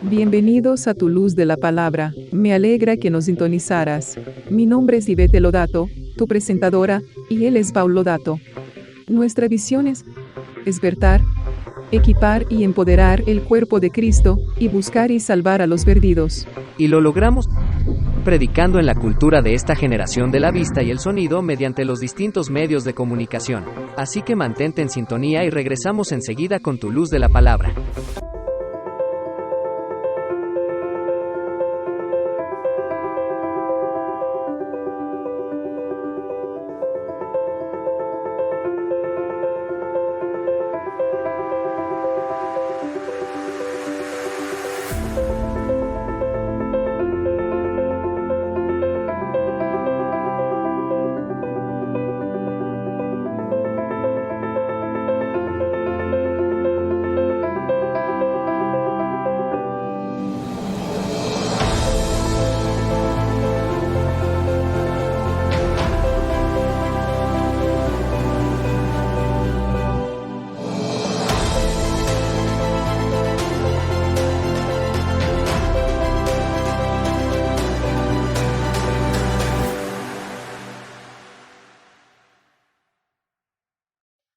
Bienvenidos a Tu Luz de la Palabra. Me alegra que nos sintonizaras. Mi nombre es Ivette Lodato, tu presentadora, y él es Paul Lodato. Nuestra visión es despertar, equipar y empoderar el cuerpo de Cristo, y buscar y salvar a los perdidos. Y lo logramos predicando en la cultura de esta generación de la vista y el sonido mediante los distintos medios de comunicación. Así que mantente en sintonía y regresamos enseguida con Tu Luz de la Palabra.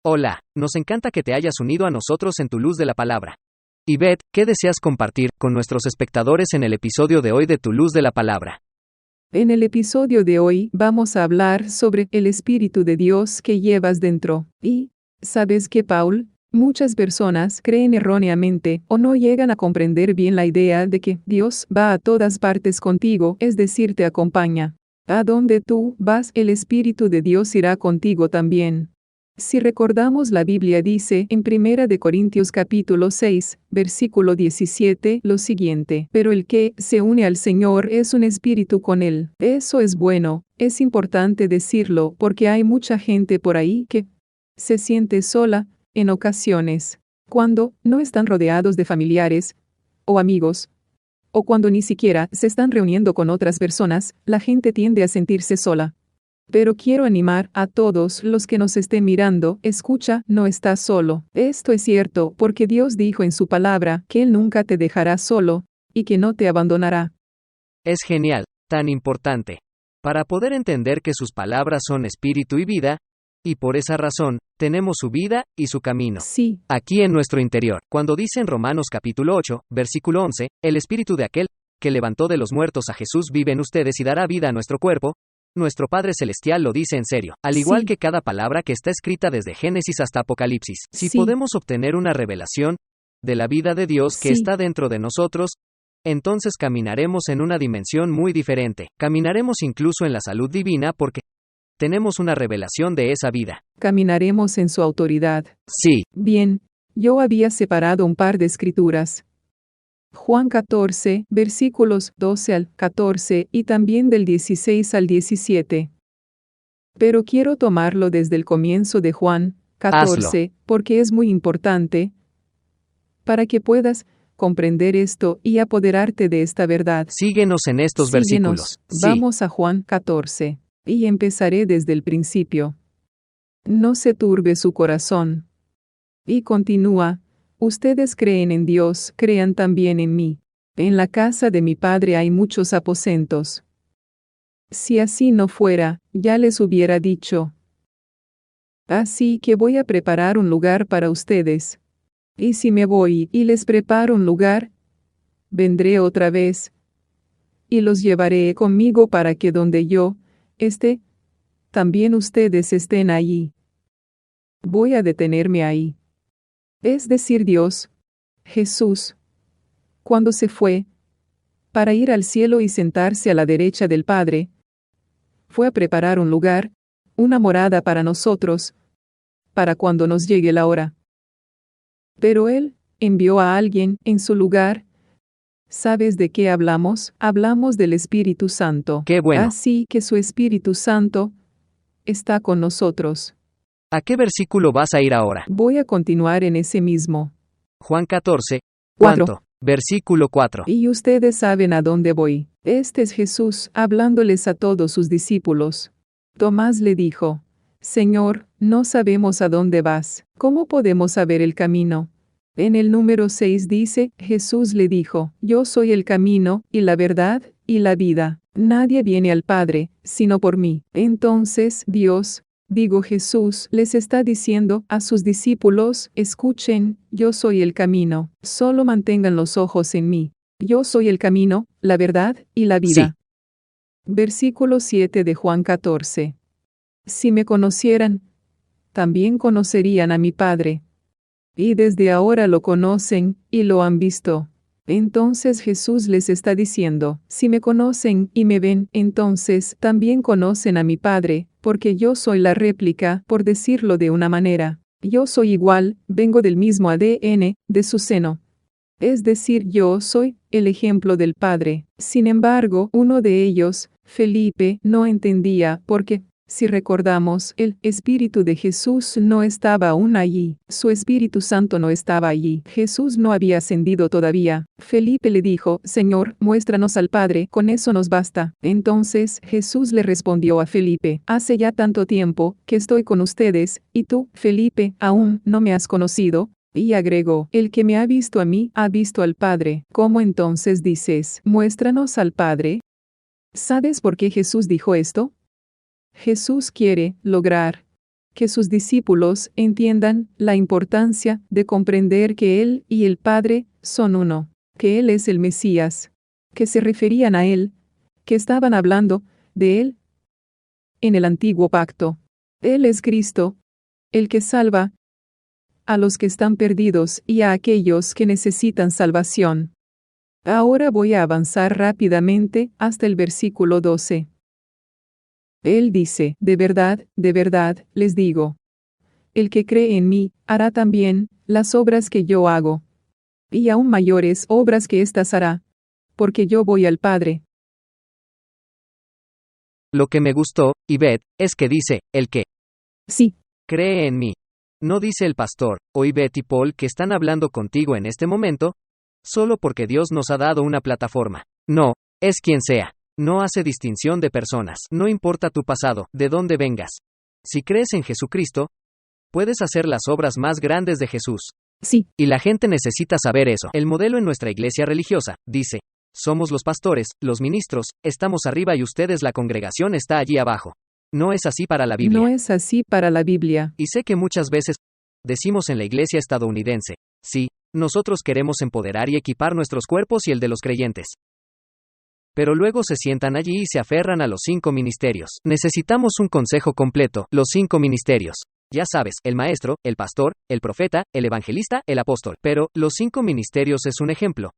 Hola, nos encanta que te hayas unido a nosotros en Tu Luz de la Palabra. Ivette, ¿qué deseas compartir con nuestros espectadores en el episodio de hoy de Tu Luz de la Palabra? En el episodio de hoy vamos a hablar sobre el Espíritu de Dios que llevas dentro. Y, ¿sabes qué, Paul? Muchas personas creen erróneamente o no llegan a comprender bien la idea de que Dios va a todas partes contigo, es decir, te acompaña. A donde tú vas, el Espíritu de Dios irá contigo también. Si recordamos, la Biblia dice en 1 de Corintios capítulo 6, versículo 17, lo siguiente: pero el que se une al Señor es un espíritu con él. Eso es bueno, es importante decirlo porque hay mucha gente por ahí que se siente sola, en ocasiones, cuando no están rodeados de familiares o amigos, o cuando ni siquiera se están reuniendo con otras personas, la gente tiende a sentirse sola. Pero quiero animar a todos los que nos estén mirando: escucha, no estás solo. Esto es cierto porque Dios dijo en su palabra que Él nunca te dejará solo, y que no te abandonará. Es genial, tan importante, para poder entender que sus palabras son espíritu y vida, y por esa razón, tenemos su vida y su camino. Sí. Aquí en nuestro interior, cuando dice en Romanos capítulo 8, versículo 11, el espíritu de aquel que levantó de los muertos a Jesús vive en ustedes y dará vida a nuestro cuerpo. Nuestro Padre Celestial lo dice en serio, al igual que cada palabra que está escrita desde Génesis hasta Apocalipsis. Si podemos obtener una revelación de la vida de Dios que está dentro de nosotros, entonces caminaremos en una dimensión muy diferente. Caminaremos incluso en la salud divina porque tenemos una revelación de esa vida. Caminaremos en su autoridad. Sí. Bien, yo había separado un par de escrituras. Juan 14, versículos 12 al 14 y también del 16 al 17. Pero quiero tomarlo desde el comienzo de Juan 14, Hazlo, porque es muy importante para que puedas comprender esto y apoderarte de esta verdad. síguenos en estos versículos. Sí. Vamos a Juan 14, y empezaré desde el principio. No se turbe su corazón. Y continúa: ustedes creen en Dios, crean también en mí. En la casa de mi Padre hay muchos aposentos. Si así no fuera, ya les hubiera dicho. Así que voy a preparar un lugar para ustedes. Y si me voy y les preparo un lugar, vendré otra vez, y los llevaré conmigo para que donde yo esté, también ustedes estén allí. Voy a detenerme ahí. Es decir, Dios, Jesús, cuando se fue para ir al cielo y sentarse a la derecha del Padre, fue a preparar un lugar, una morada para nosotros, para cuando nos llegue la hora. Pero Él envió a alguien en su lugar. ¿Sabes de qué hablamos? Hablamos del Espíritu Santo. Qué bueno. Así que su Espíritu Santo está con nosotros. ¿A qué versículo vas a ir ahora? Voy a continuar en ese mismo. Juan 14, 4. ¿cuánto? Versículo 4. Y ustedes saben a dónde voy. Este es Jesús hablándoles a todos sus discípulos. Tomás le dijo: Señor, no sabemos a dónde vas. ¿Cómo podemos saber el camino? En el número 6 dice, Jesús le dijo, yo soy el camino, y la verdad, y la vida. Nadie viene al Padre, sino por mí. Entonces, Dios, Jesús, les está diciendo a sus discípulos, escuchen, yo soy el camino, solo mantengan los ojos en mí. Yo soy el camino, la verdad, y la vida. Versículo 7 de Juan 14. Si me conocieran, también conocerían a mi Padre. Y desde ahora lo conocen, y lo han visto. Entonces Jesús les está diciendo, si me conocen y me ven, entonces también conocen a mi Padre, porque yo soy la réplica, por decirlo de una manera. Yo soy igual, vengo del mismo ADN, de su seno. Es decir, yo soy el ejemplo del Padre. Sin embargo, uno de ellos, Felipe, no entendía, porque, si recordamos, el Espíritu de Jesús no estaba aún allí, su Espíritu Santo no estaba allí, Jesús no había ascendido todavía. Felipe le dijo, Señor, muéstranos al Padre, con eso nos basta. Entonces Jesús le respondió a Felipe, hace ya tanto tiempo que estoy con ustedes, y tú, Felipe, aún no me has conocido. Y agregó, el que me ha visto a mí, ha visto al Padre. ¿Cómo entonces dices, muéstranos al Padre? ¿Sabes por qué Jesús dijo esto? Jesús quiere lograr que sus discípulos entiendan la importancia de comprender que Él y el Padre son uno, que Él es el Mesías, que se referían a Él, que estaban hablando de Él en el antiguo pacto. Él es Cristo, el que salva a los que están perdidos y a aquellos que necesitan salvación. Ahora voy a avanzar rápidamente hasta el versículo 12. Él dice, de verdad, les digo, el que cree en mí, hará también las obras que yo hago, y aún mayores obras que éstas hará, porque yo voy al Padre. Lo que me gustó, Ivette, es que dice, el que sí cree en mí. No dice el pastor, o Ivette y Paul que están hablando contigo en este momento, solo porque Dios nos ha dado una plataforma. No, es quien sea. No hace distinción de personas. No importa tu pasado, de dónde vengas. Si crees en Jesucristo, puedes hacer las obras más grandes de Jesús. Sí. Y la gente necesita saber eso. El modelo en nuestra iglesia religiosa, dice, somos los pastores, los ministros, estamos arriba y ustedes la congregación está allí abajo. No es así para la Biblia. No es así para la Biblia. Y sé que muchas veces decimos en la iglesia estadounidense, sí, nosotros queremos empoderar y equipar nuestros cuerpos y el de los creyentes. Pero luego se sientan allí y se aferran a los 5 ministerios. Necesitamos un consejo completo, los 5 ministerios. Ya sabes, el maestro, el pastor, el profeta, el evangelista, el apóstol. Pero, los 5 ministerios es un ejemplo.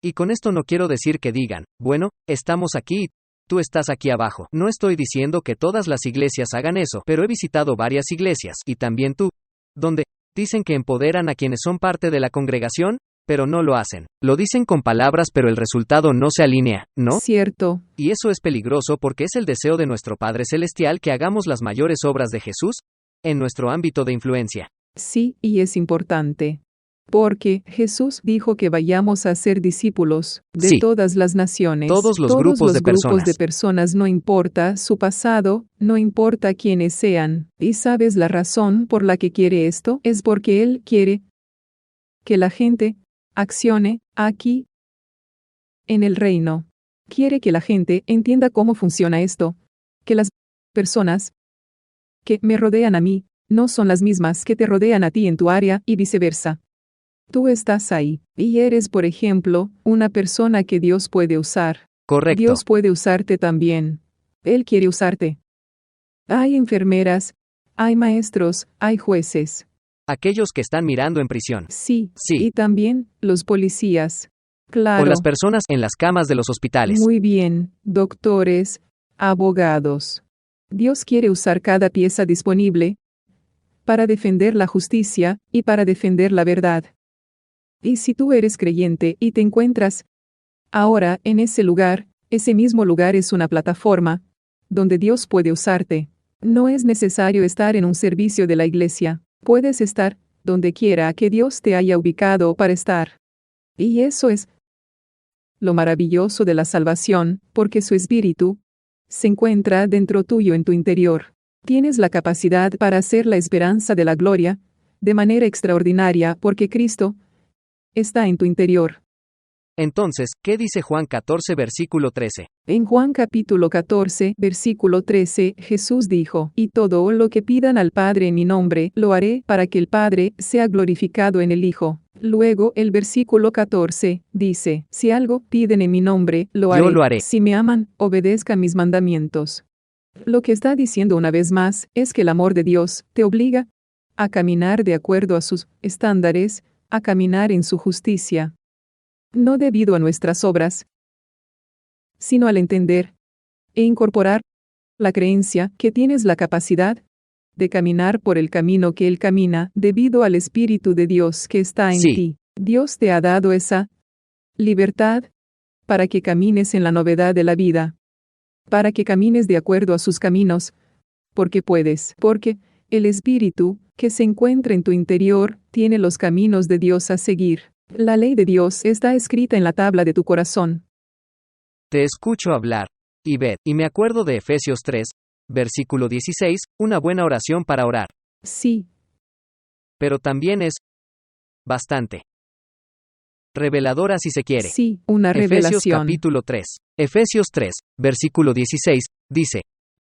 Y con esto no quiero decir que digan, bueno, estamos aquí y tú estás aquí abajo. No estoy diciendo que todas las iglesias hagan eso, pero he visitado varias iglesias, y también tú, donde dicen que empoderan a quienes son parte de la congregación, pero no lo hacen. Lo dicen con palabras, pero el resultado no se alinea, ¿no? Cierto. Y eso es peligroso porque es el deseo de nuestro Padre Celestial que hagamos las mayores obras de Jesús en nuestro ámbito de influencia. Sí, y es importante. Porque Jesús dijo que vayamos a ser discípulos de todas las naciones. Todos los grupos de personas, no importa su pasado, no importa quiénes sean. ¿Y sabes la razón por la que quiere esto? Es porque Él quiere que la gente accione aquí en el reino. Quiere que la gente entienda cómo funciona esto. Que las personas que me rodean a mí no son las mismas que te rodean a ti en tu área y viceversa. Tú estás ahí, y eres, por ejemplo, una persona que Dios puede usar. Correcto. Dios puede usarte también. Él quiere usarte. Hay enfermeras, hay maestros, hay jueces. Aquellos que están mirando en prisión. Sí. Y también los policías. Claro. O las personas en las camas de los hospitales. Muy bien, doctores, abogados. Dios quiere usar cada pieza disponible para defender la justicia y para defender la verdad. Y si tú eres creyente y te encuentras ahora en ese mismo lugar es una plataforma donde Dios puede usarte. No es necesario estar en un servicio de la iglesia. Puedes estar donde quiera que Dios te haya ubicado para estar. Y eso es lo maravilloso de la salvación, porque su espíritu se encuentra dentro tuyo en tu interior. Tienes la capacidad para ser la esperanza de la gloria de manera extraordinaria porque Cristo está en tu interior. Entonces, ¿qué dice Juan 14 versículo 13? En Juan capítulo 14, versículo 13, Jesús dijo, y todo lo que pidan al Padre en mi nombre, lo haré para que el Padre sea glorificado en el Hijo. Luego, el versículo 14, dice, si algo piden en mi nombre, lo haré. Yo lo haré. Si me aman, obedezcan mis mandamientos. Lo que está diciendo una vez más es que el amor de Dios te obliga a caminar de acuerdo a sus estándares, a caminar en su justicia. No debido a nuestras obras, sino al entender e incorporar la creencia que tienes la capacidad de caminar por el camino que Él camina debido al Espíritu de Dios que está en Sí. ti. Dios te ha dado esa libertad para que camines en la novedad de la vida, para que camines de acuerdo a sus caminos, porque puedes, porque el Espíritu que se encuentra en tu interior tiene los caminos de Dios a seguir. La ley de Dios está escrita en la tabla de tu corazón. Te escucho hablar, Ivette, y me acuerdo de Efesios 3, versículo 16, una buena oración para orar. Sí, Pero también es bastante reveladora si se quiere. sí, una Efesios revelación. capítulo 3. Efesios 3, versículo 16, dice,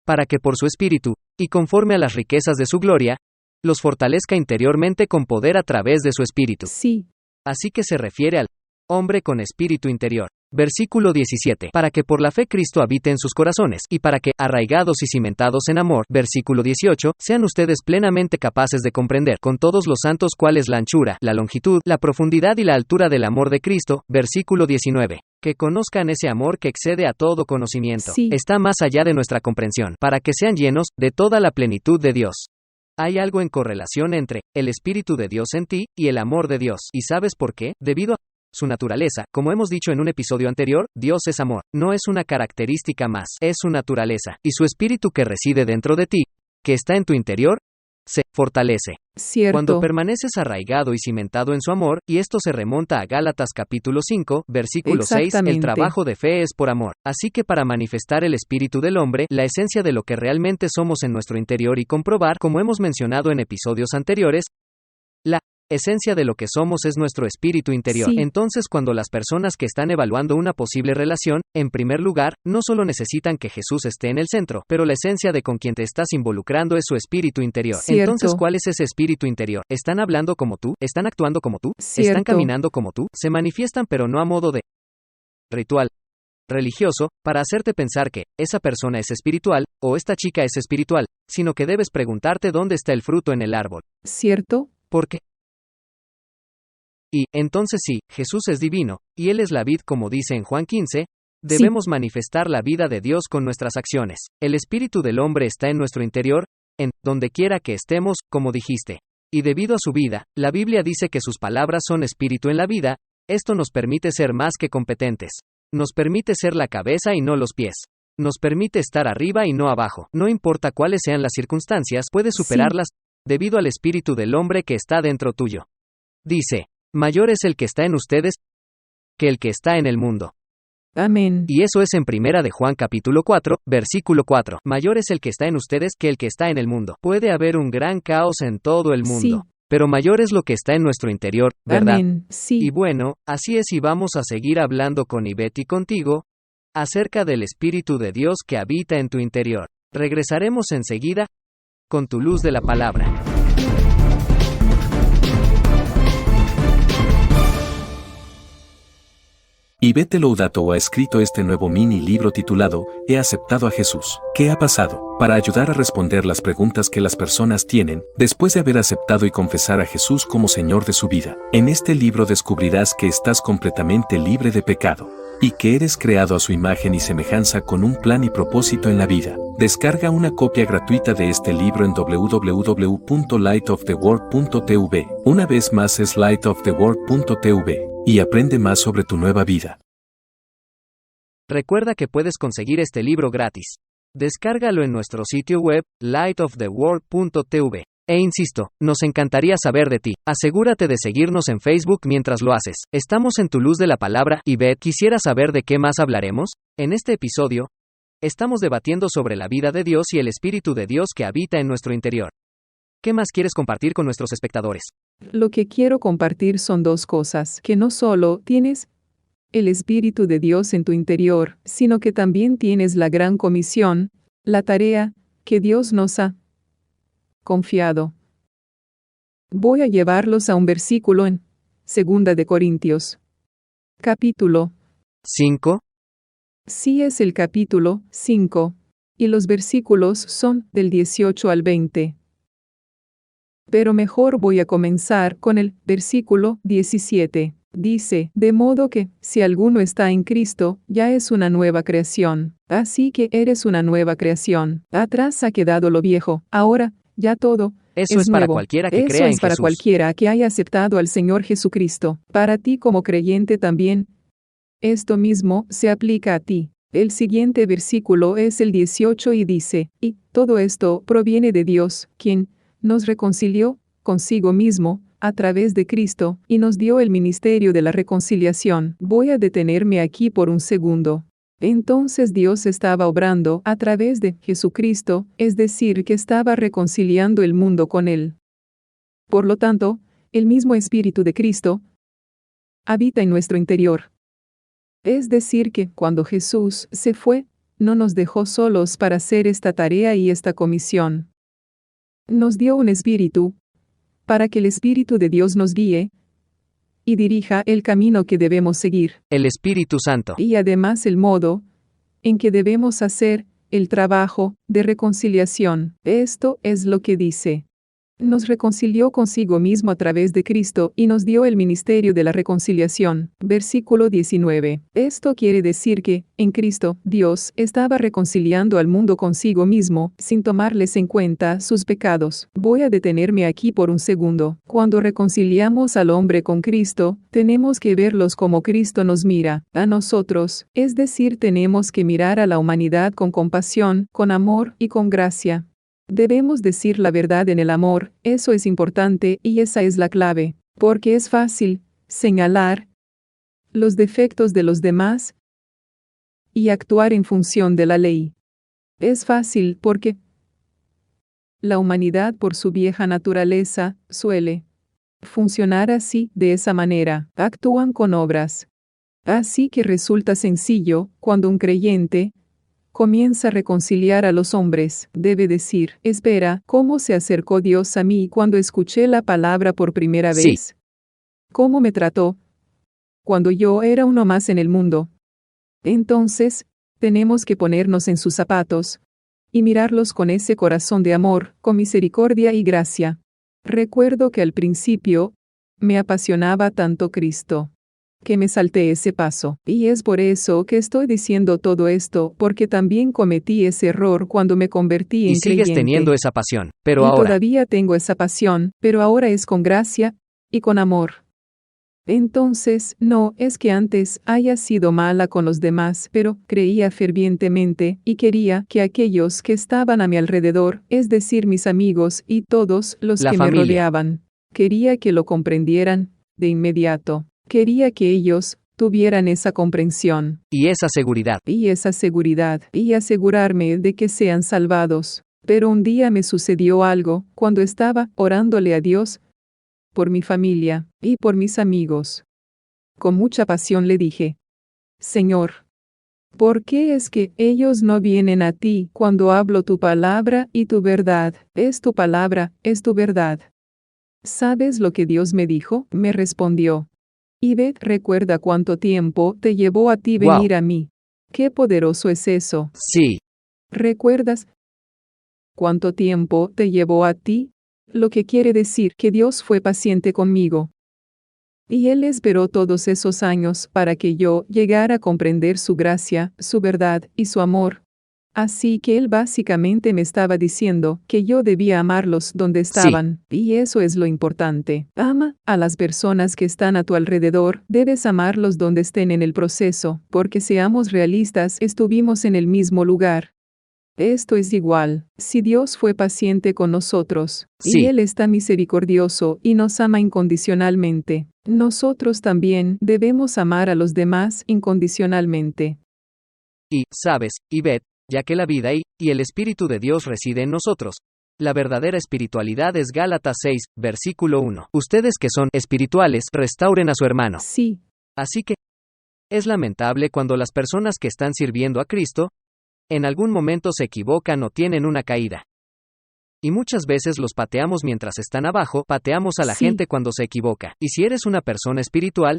para que por su espíritu, y conforme a las riquezas de su gloria, los fortalezca interiormente con poder a través de su espíritu. Sí, Así que se refiere al hombre con espíritu interior. Versículo 17. Para que por la fe Cristo habite en sus corazones, y para que, arraigados y cimentados en amor, versículo 18, sean ustedes plenamente capaces de comprender, con todos los santos cuál es la anchura, la longitud, la profundidad y la altura del amor de Cristo, versículo 19. Que conozcan ese amor que excede a todo conocimiento. Sí. Está más allá de nuestra comprensión, para que sean llenos de toda la plenitud de Dios. Hay algo en correlación entre el Espíritu de Dios en ti y el amor de Dios. ¿Y sabes por qué? Debido a su naturaleza. Como hemos dicho en un episodio anterior, Dios es amor. No es una característica más, es su naturaleza. Y su Espíritu que reside dentro de ti, que está en tu interior, se fortalece. cierto. Cuando permaneces arraigado y cimentado en su amor, y esto se remonta a Gálatas capítulo 5, versículo 6, el Exactamente. trabajo de fe es por amor. Así que para manifestar el espíritu del hombre, la esencia de lo que realmente somos en nuestro interior y comprobar, como hemos mencionado en episodios anteriores, la esencia de lo que somos es nuestro espíritu interior. Sí. Entonces, cuando las personas que están evaluando una posible relación, en primer lugar, no solo necesitan que Jesús esté en el centro, pero la esencia de con quien te estás involucrando es su espíritu interior. Cierto. Entonces, ¿cuál es ese espíritu interior? ¿Están hablando como tú? ¿Están actuando como tú? ¿Están Cierto. caminando como tú? Se manifiestan pero no a modo de ritual religioso, para hacerte pensar que esa persona es espiritual, o esta chica es espiritual, sino que debes preguntarte dónde está el fruto en el árbol. ¿Cierto? ¿Por qué? Y, entonces sí, Jesús es divino, y Él es la vid como dice en Juan 15, debemos manifestar la vida de Dios con nuestras acciones. El espíritu del hombre está en nuestro interior, en donde quiera que estemos, como dijiste. Y debido a su vida, la Biblia dice que sus palabras son espíritu en la vida, esto nos permite ser más que competentes. Nos permite ser la cabeza y no los pies. Nos permite estar arriba y no abajo. No importa cuáles sean las circunstancias, puedes superarlas, debido al espíritu del hombre que está dentro tuyo. Dice, mayor es el que está en ustedes que el que está en el mundo. Amén. Y eso es en primera de Juan capítulo 4, versículo 4. Mayor es el que está en ustedes que el que está en el mundo. Puede haber un gran caos en todo el mundo, pero mayor es lo que está en nuestro interior, ¿verdad? Amén. Sí. Y bueno, así es y vamos a seguir hablando con Ivette y contigo acerca del Espíritu de Dios que habita en tu interior. Regresaremos enseguida con tu luz de la palabra. Ivette Loudato ha escrito este nuevo mini libro titulado He aceptado a Jesús. ¿Qué ha pasado? Para ayudar a responder las preguntas que las personas tienen después de haber aceptado y confesar a Jesús como Señor de su vida. En este libro descubrirás que estás completamente libre de pecado y que eres creado a su imagen y semejanza con un plan y propósito en la vida. Descarga una copia gratuita de este libro en www.lightoftheworld.tv. Una vez más es lightoftheworld.tv. Y aprende más sobre tu nueva vida. Recuerda que puedes conseguir este libro gratis. Descárgalo en nuestro sitio web, lightoftheworld.tv. E insisto, nos encantaría saber de ti. Asegúrate de seguirnos en Facebook mientras lo haces. Estamos en tu luz de la palabra. Ivette, ¿quisiera saber de qué más hablaremos? En este episodio, estamos debatiendo sobre la vida de Dios y el Espíritu de Dios que habita en nuestro interior. ¿Qué más quieres compartir con nuestros espectadores? Lo que quiero compartir son dos cosas, que no solo tienes el Espíritu de Dios en tu interior, sino que también tienes la gran comisión, la tarea que Dios nos ha confiado. Voy a llevarlos a un versículo en 2 de Corintios. Capítulo 5. Sí, es el capítulo 5, y los versículos son del 18 al 20. Pero mejor voy a comenzar con el versículo 17. Dice, de modo que, si alguno está en Cristo, ya es una nueva creación. Así que eres una nueva creación. Atrás ha quedado lo viejo, ahora, ya todo Eso es es para nuevo. cualquiera que Eso crea en es para Jesús. cualquiera que haya aceptado al Señor Jesucristo. Para ti como creyente también. Esto mismo se aplica a ti. El siguiente versículo es el 18 y dice, y todo esto proviene de Dios, quien nos reconcilió consigo mismo, a través de Cristo, y nos dio el ministerio de la reconciliación. Voy a detenerme aquí por un segundo. Entonces Dios estaba obrando a través de Jesucristo, es decir, que estaba reconciliando el mundo con Él. Por lo tanto, el mismo Espíritu de Cristo habita en nuestro interior. Es decir, que cuando Jesús se fue, no nos dejó solos para hacer esta tarea y esta comisión. Nos dio un espíritu, para que el Espíritu de Dios nos guíe y dirija el camino que debemos seguir. El Espíritu Santo. Y además el modo en que debemos hacer el trabajo de reconciliación. Esto es lo que dice. Nos reconcilió consigo mismo a través de Cristo y nos dio el ministerio de la reconciliación. Versículo 19. Esto quiere decir que, en Cristo, Dios estaba reconciliando al mundo consigo mismo, sin tomarles en cuenta sus pecados. Voy a detenerme aquí por un segundo. Cuando reconciliamos al hombre con Cristo, tenemos que verlos como Cristo nos mira a nosotros, es decir, tenemos que mirar a la humanidad con compasión, con amor y con gracia. Debemos decir la verdad en el amor, eso es importante y esa es la clave, porque es fácil señalar los defectos de los demás y actuar en función de la ley. Es fácil porque la humanidad por su vieja naturaleza suele funcionar así, de esa manera, actúan con obras. Así que resulta sencillo, cuando un creyente comienza a reconciliar a los hombres, debe decir, espera, ¿cómo se acercó Dios a mí cuando escuché la palabra por primera Sí. vez? ¿Cómo me trató cuando yo era uno más en el mundo? Entonces, tenemos que ponernos en sus zapatos y mirarlos con ese corazón de amor, con misericordia y gracia. Recuerdo que al principio me apasionaba tanto Cristo, que me salté ese paso. Y es por eso que estoy diciendo todo esto, porque también cometí ese error cuando me convertí en Y sigues creyente. teniendo esa pasión, pero Y ahora, todavía tengo esa pasión, pero ahora es con gracia y con amor. Entonces, no es que antes haya sido mala con los demás, pero creía fervientemente y quería que aquellos que estaban a mi alrededor, es decir, mis amigos y todos los La que me familia. rodeaban, quería que lo comprendieran de inmediato. Quería que ellos tuvieran esa comprensión y esa seguridad. y esa seguridad y asegurarme de que sean salvados. Pero un día me sucedió algo cuando estaba orándole a Dios por mi familia y por mis amigos. Con mucha pasión le dije, Señor, ¿por qué es que ellos no vienen a ti cuando hablo tu palabra y tu verdad? Es tu palabra, es tu verdad. ¿Sabes lo que Dios me dijo? Me respondió. Ivette, recuerda cuánto tiempo te llevó a ti Wow. venir a mí. Qué poderoso es eso. Sí. ¿Recuerdas cuánto tiempo te llevó a ti? Lo que quiere decir que Dios fue paciente conmigo. Y Él esperó todos esos años para que yo llegara a comprender su gracia, su verdad y su amor. Así que Él básicamente me estaba diciendo que yo debía amarlos donde estaban, y eso es lo importante. Ama a las personas que están a tu alrededor, debes amarlos donde estén en el proceso, porque seamos realistas, estuvimos en el mismo lugar. Esto es igual, si Dios fue paciente con nosotros, y Sí. Él está misericordioso y nos ama incondicionalmente, nosotros también debemos amar a los demás incondicionalmente. Y, sabes, Ivette, ya que la vida y el Espíritu de Dios reside en nosotros, La verdadera espiritualidad es Gálatas 6, versículo 1. Ustedes que son espirituales, restauren a su hermano. Sí, Así que, es lamentable cuando las personas que están sirviendo a Cristo, en algún momento se equivocan o tienen una caída. Y muchas veces los pateamos mientras están abajo, pateamos a la Sí. gente cuando se equivoca. Y si eres una persona espiritual,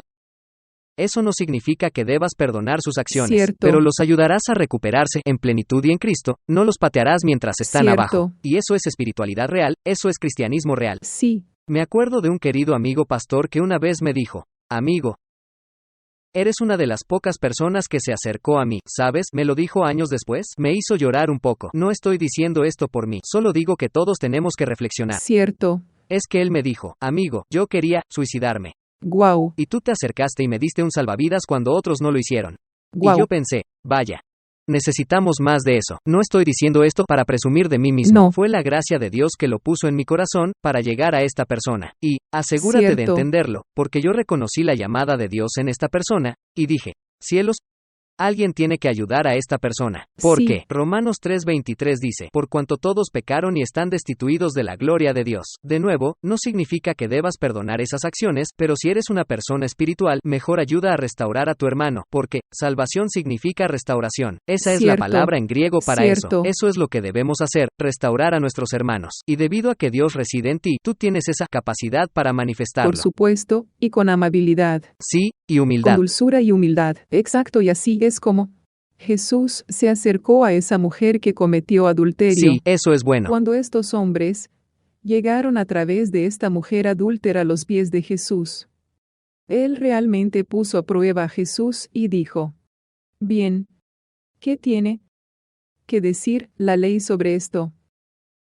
eso no significa que debas perdonar sus acciones, Cierto. pero los ayudarás a recuperarse en plenitud y en Cristo, no los patearás mientras están Cierto. abajo. Y eso es espiritualidad real, eso es cristianismo real. sí, Me acuerdo de un querido amigo pastor que una vez me dijo, amigo, eres una de las pocas personas que se acercó a mí, ¿sabes? Me lo dijo años después, me hizo llorar un poco. No estoy diciendo esto por mí, solo digo que todos tenemos que reflexionar. cierto. Es que él me dijo, amigo, yo quería suicidarme. Guau, Y tú te acercaste y me diste un salvavidas cuando otros no lo hicieron. guau. Y yo pensé, vaya. Necesitamos más de eso. No estoy diciendo esto para presumir de mí mismo. No. Fue la gracia de Dios que lo puso en mi corazón para llegar a esta persona. Y, asegúrate de Cierto. entenderlo, porque yo reconocí la llamada de Dios en esta persona, y dije, cielos, alguien tiene que ayudar a esta persona. Porque, Sí. Romanos 3:23 dice, por cuanto todos pecaron y están destituidos de la gloria de Dios. De nuevo, no significa que debas perdonar esas acciones, pero si eres una persona espiritual, mejor ayuda a restaurar a tu hermano, porque, salvación significa restauración. Esa es la Cierto. palabra en griego para Cierto. eso. Eso es lo que debemos hacer, restaurar a nuestros hermanos. Y debido a que Dios reside en ti, tú tienes esa capacidad para manifestarlo. Por supuesto, y con amabilidad, Sí, y con humildad. dulzura y humildad. Exacto, y así es como Jesús se acercó a esa mujer que cometió adulterio. Sí, eso es bueno. Cuando estos hombres llegaron a través de esta mujer adúltera a los pies de Jesús, él realmente puso a prueba a Jesús y dijo, bien, ¿qué tiene que decir la ley sobre esto?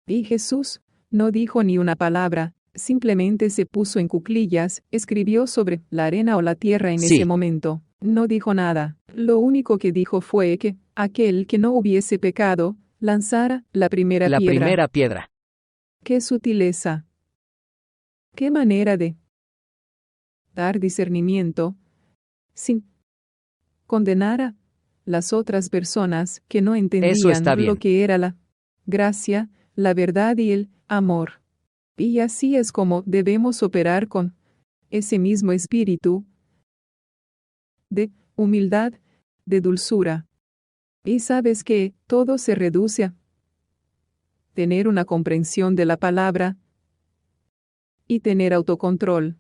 Y Jesús no dijo ni una palabra, simplemente se puso en cuclillas, escribió sobre la arena o la tierra en Sí. ese momento. No dijo nada. Lo único que dijo fue que aquel que no hubiese pecado, lanzara la primera La piedra. primera piedra. ¡Qué sutileza! ¡Qué manera de dar discernimiento sin condenar a las otras personas que no entendían está bien. lo que era la gracia, la verdad y el amor! Y así es como debemos operar con ese mismo espíritu de humildad, de dulzura. Y sabes que todo se reduce a tener una comprensión de la palabra y tener autocontrol.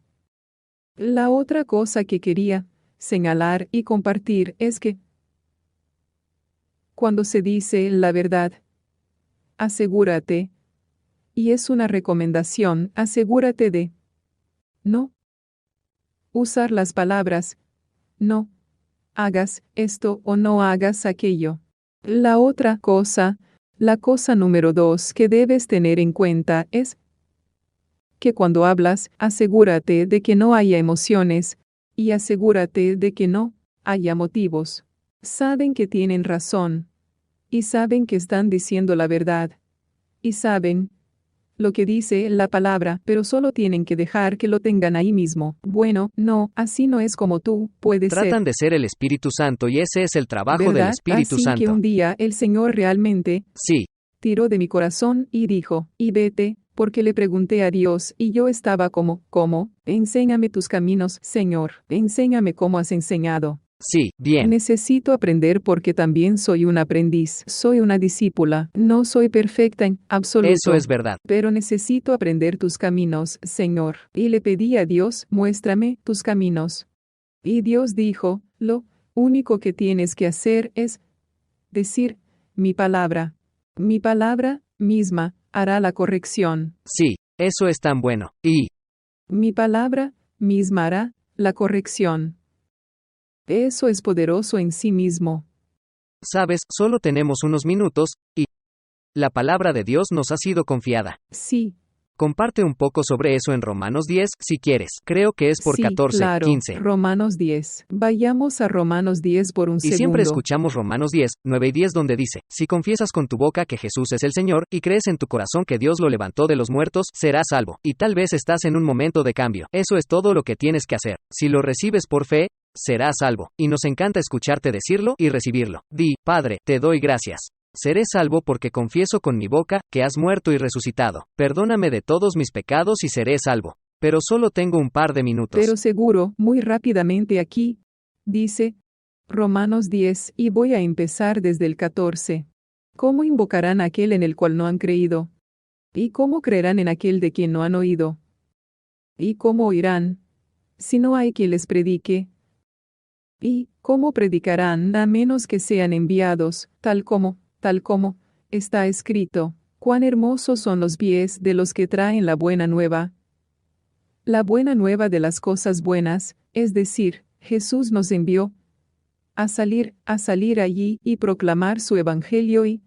La otra cosa que quería señalar y compartir es que cuando se dice la verdad, asegúrate, y es una recomendación, asegúrate de no usar las palabras no hagas esto o no hagas aquello. La otra cosa, la cosa número 2 que debes tener en cuenta es que cuando hablas, asegúrate de que no haya emociones, y asegúrate de que no haya motivos. Saben que tienen razón, y saben que están diciendo la verdad, y saben lo que dice la palabra, pero solo tienen que dejar que lo tengan ahí mismo. Bueno, no, así no es como tú puedes ser. Tratan de ser el Espíritu Santo y ese es el trabajo del ¿Verdad? Espíritu Así Santo. que un día el Señor realmente Sí, tiró de mi corazón y dijo, y vete, porque le pregunté a Dios y yo estaba como, ¿cómo? Enséñame tus caminos, Señor, enséñame cómo has enseñado. sí, bien. Necesito aprender porque también soy un aprendiz, soy una discípula, no soy perfecta en absoluto. Eso es verdad. Pero necesito aprender tus caminos, Señor. Y le pedí a Dios, muéstrame tus caminos. Y Dios dijo, lo único que tienes que hacer es decir, mi palabra misma hará la corrección. Sí, eso es tan bueno. Y, Mi palabra misma hará la corrección. Eso es poderoso en sí mismo. sabes, solo tenemos unos minutos, y la palabra de Dios nos ha sido confiada. Sí, Comparte un poco sobre eso en Romanos 10, si quieres. Creo que es por sí, 14, claro. 15. Romanos 10. Vayamos a Romanos 10 por un Y segundo. siempre escuchamos Romanos 10, 9 y 10 donde dice, si confiesas con tu boca que Jesús es el Señor, y crees en tu corazón que Dios lo levantó de los muertos, serás salvo. Y tal vez estás en un momento de cambio. Eso es todo lo que tienes que hacer. Si lo recibes por fe, serás salvo. Y nos encanta escucharte decirlo y recibirlo. Di, Padre, te doy gracias. seré salvo porque confieso con mi boca que has muerto y resucitado. Perdóname de todos mis pecados y seré salvo. Pero solo tengo un par de minutos. Pero seguro, muy rápidamente aquí, dice Romanos 10, y voy a empezar desde el 14. ¿Cómo invocarán a aquel en el cual no han creído? ¿Y cómo creerán en aquel de quien no han oído? ¿Y cómo oirán, si no hay quien les predique? ¿Y cómo predicarán a menos que sean enviados, tal como, está escrito? Cuán hermosos son los pies de los que traen la buena nueva. La buena nueva de las cosas buenas, es decir, Jesús nos envió a salir allí y proclamar su evangelio y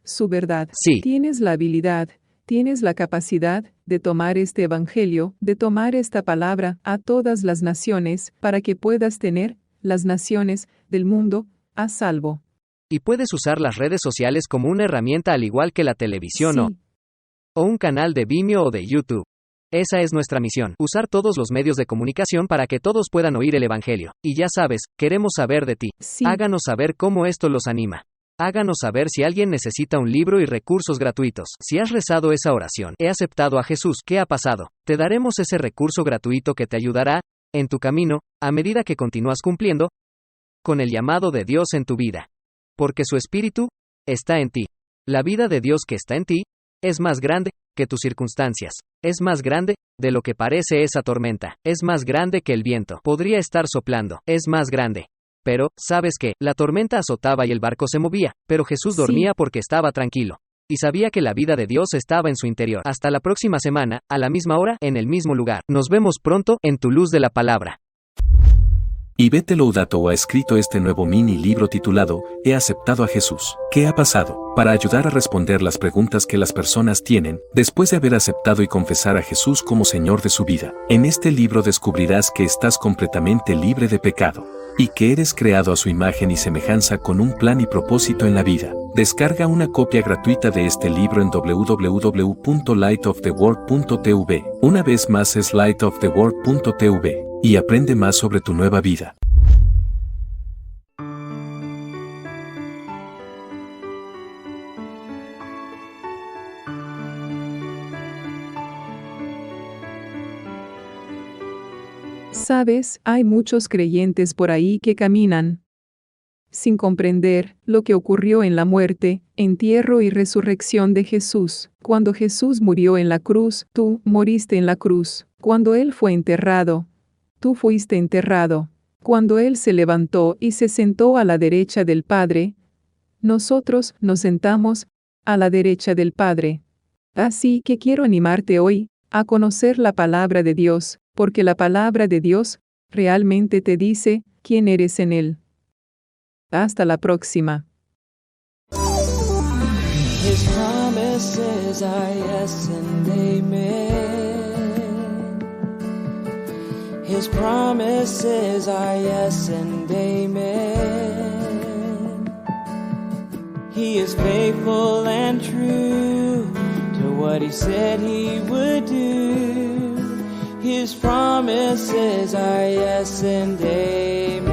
su verdad. Sí. Tienes la habilidad, tienes la capacidad de tomar este evangelio, de tomar esta palabra a todas las naciones para que puedas tener las naciones del mundo a salvo. Y puedes usar las redes sociales como una herramienta al igual que la televisión Sí. o un canal de Vimeo o de YouTube. Esa es nuestra misión, usar todos los medios de comunicación para que todos puedan oír el Evangelio. Y ya sabes, queremos saber de ti. Sí. Háganos saber cómo esto los anima. Háganos saber si alguien necesita un libro y recursos gratuitos. Si has rezado esa oración, he aceptado a Jesús, ¿qué ha pasado? Te daremos ese recurso gratuito que te ayudará, en tu camino, a medida que continúas cumpliendo con el llamado de Dios en tu vida. Porque su Espíritu está en ti. La vida de Dios que está en ti es más grande que tus circunstancias. Es más grande de lo que parece esa tormenta. Es más grande que el viento. Podría estar soplando. Es más grande. Pero, ¿sabes qué? La tormenta azotaba y el barco se movía, pero Jesús dormía porque estaba tranquilo. Y sabía que la vida de Dios estaba en su interior. Hasta la próxima semana, a la misma hora, en el mismo lugar. Nos vemos pronto, en tu luz de la palabra. Ivette Loudato ha escrito este nuevo mini libro titulado He aceptado a Jesús. ¿Qué ha pasado? Para ayudar a responder las preguntas que las personas tienen después de haber aceptado y confesar a Jesús como Señor de su vida. En este libro descubrirás que estás completamente libre de pecado y que eres creado a su imagen y semejanza con un plan y propósito en la vida. Descarga una copia gratuita de este libro en www.lightoftheworld.tv. Una vez más es lightoftheworld.tv. Y aprende más sobre tu nueva vida. Sabes, hay muchos creyentes por ahí que caminan sin comprender lo que ocurrió en la muerte, entierro y resurrección de Jesús. Cuando Jesús murió en la cruz, tú moriste en la cruz. Cuando Él fue enterrado, tú fuiste enterrado. Cuando Él se levantó y se sentó a la derecha del Padre, nosotros nos sentamos a la derecha del Padre. Así que quiero animarte hoy a conocer la palabra de Dios, porque la palabra de Dios realmente te dice quién eres en Él. Hasta la próxima. His promises are yes and amen. His promises are yes and amen. He is faithful and true to what he said he would do. His promises are yes and amen.